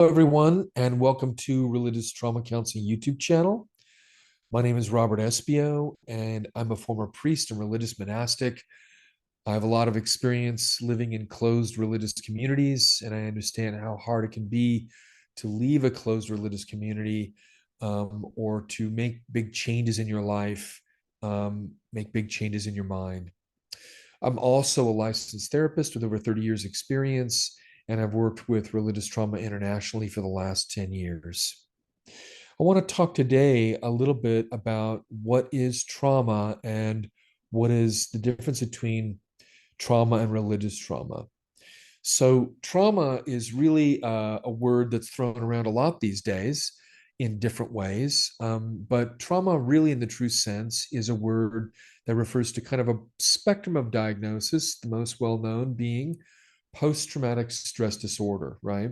Hello, everyone, and welcome to Religious Trauma Counseling YouTube channel. My name is Robert Espiau, and I'm a former priest and religious monastic. I have a lot of experience living in closed religious communities, and I understand how hard it can be to leave a closed religious community or to make big changes in your life, make big changes in your mind. I'm also a licensed therapist with over 30 years experience, and I've worked with religious trauma internationally for the last 10 years. I want to talk today a little bit about what is trauma and what is the difference between trauma and religious trauma. So, trauma is really a word that's thrown around a lot these days in different ways. But trauma, really, in the true sense, is a word that refers to kind of a spectrum of diagnosis, the most well known being post traumatic stress disorder, right?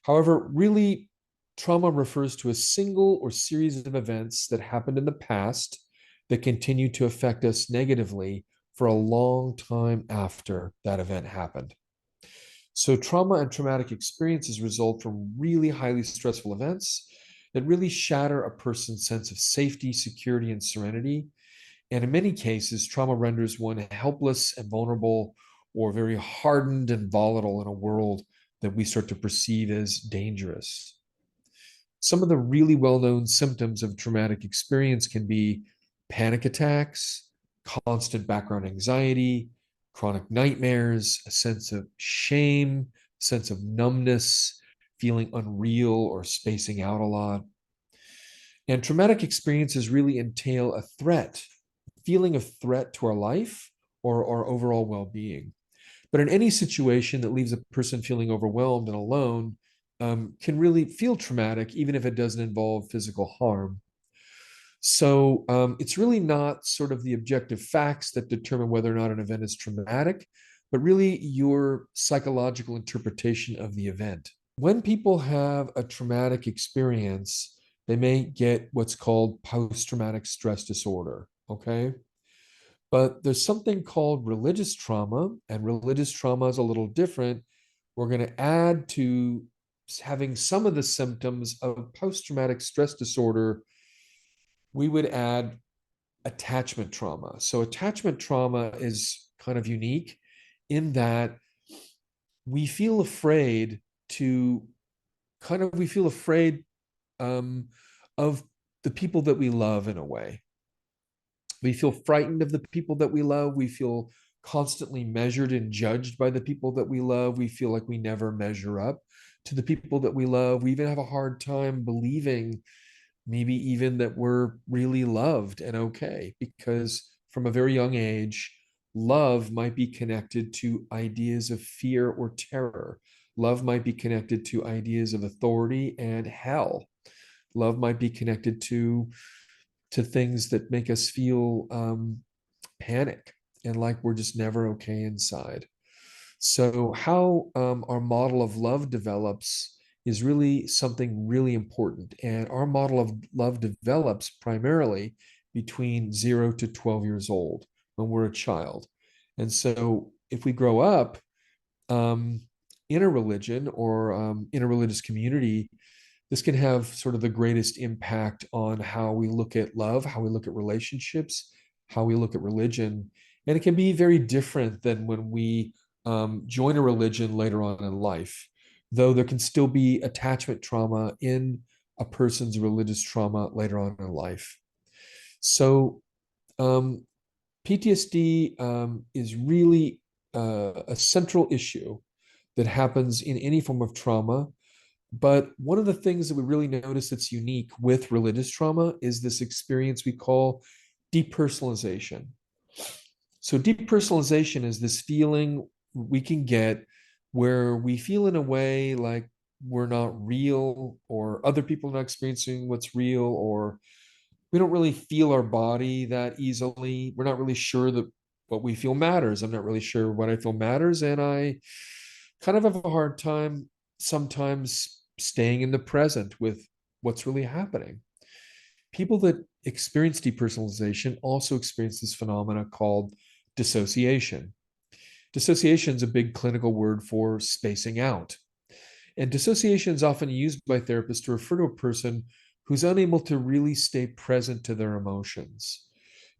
However, really, trauma refers to a single or series of events that happened in the past that continue to affect us negatively for a long time after that event happened. So, trauma and traumatic experiences result from really highly stressful events that really shatter a person's sense of safety, security, and serenity. And in many cases, trauma renders one helpless and vulnerable or very hardened and volatile in a world that we start to perceive as dangerous. Some of the really well known symptoms of traumatic experience can be panic attacks, constant background anxiety, chronic nightmares, a sense of shame, sense of numbness, feeling unreal or spacing out a lot. And traumatic experiences really entail a threat, feeling of threat to our life or our overall well being. But in any situation that leaves a person feeling overwhelmed and alone, can really feel traumatic, even if it doesn't involve physical harm. So it's really not sort of the objective facts that determine whether or not an event is traumatic, but really your psychological interpretation of the event. When people have a traumatic experience, they may get what's called post traumatic stress disorder. Okay. But there's something called religious trauma, and religious trauma is a little different. We're going to add to having some of the symptoms of post traumatic stress disorder, we would add attachment trauma. So, attachment trauma is kind of unique in that we feel afraid to we feel afraid um, of the people that we love in a way. We feel frightened of the people that we love. We feel constantly measured and judged by the people that we love. We feel like we never measure up to the people that we love. We even have a hard time believing maybe even that we're really loved and okay, because from a very young age, love might be connected to ideas of fear or terror. Love might be connected to ideas of authority and hell. Love might be connected to things that make us feel panic and like we're just never okay inside. So, how our model of love develops is really something really important. And our model of love develops primarily between 0 to 12 years old when we're a child. And so, if we grow up um, in a religion or in a religious community, this can have sort of the greatest impact on how we look at love, how we look at relationships, how we look at religion. And it can be very different than when we join a religion later on in life, though there can still be attachment trauma in a person's religious trauma later on in life. So, um, PTSD is really a central issue that happens in any form of trauma. But one of the things that we really notice that's unique with religious trauma is this experience we call depersonalization. So, depersonalization is this feeling we can get where we feel in a way like we're not real, or other people are not experiencing what's real, or we don't really feel our body that easily. We're not really sure that what we feel matters. I'm not really sure what I feel matters. And I kind of have a hard time sometimes staying in the present with what's really happening. People that experience depersonalization also experience this phenomena called dissociation. Dissociation is a big clinical word for spacing out. And dissociation is often used by therapists to refer to a person who's unable to really stay present to their emotions.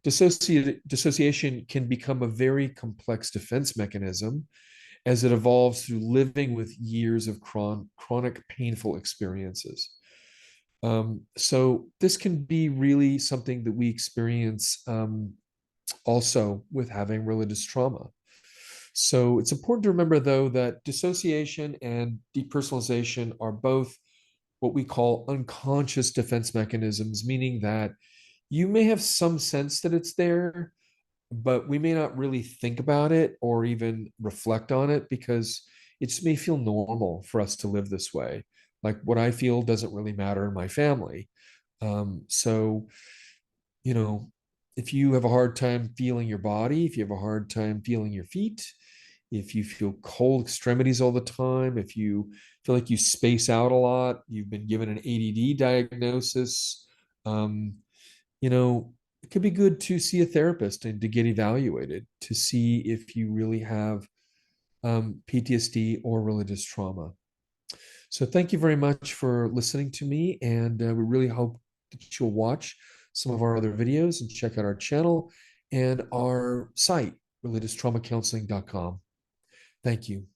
Dissociation can become a very complex defense mechanism as it evolves through living with years of chronic painful experiences. So this can be really something that we experience also with having religious trauma. So it's important to remember, though, that dissociation and depersonalization are both what we call unconscious defense mechanisms, meaning that you may have some sense that it's there, but we may not really think about it or even reflect on it because it just may feel normal for us to live this way. Like what I feel doesn't really matter in my family. So, you know, if you have a hard time feeling your body, if you have a hard time feeling your feet, if you feel cold extremities all the time, if you feel like you space out a lot, you've been given an ADD diagnosis, um, you know, it could be good to see a therapist and to get evaluated to see if you really have PTSD or religious trauma. So thank you very much for listening to me, and we really hope that you'll watch some of our other videos and check out our channel and our site, religiostraumacounseling.com. Thank you.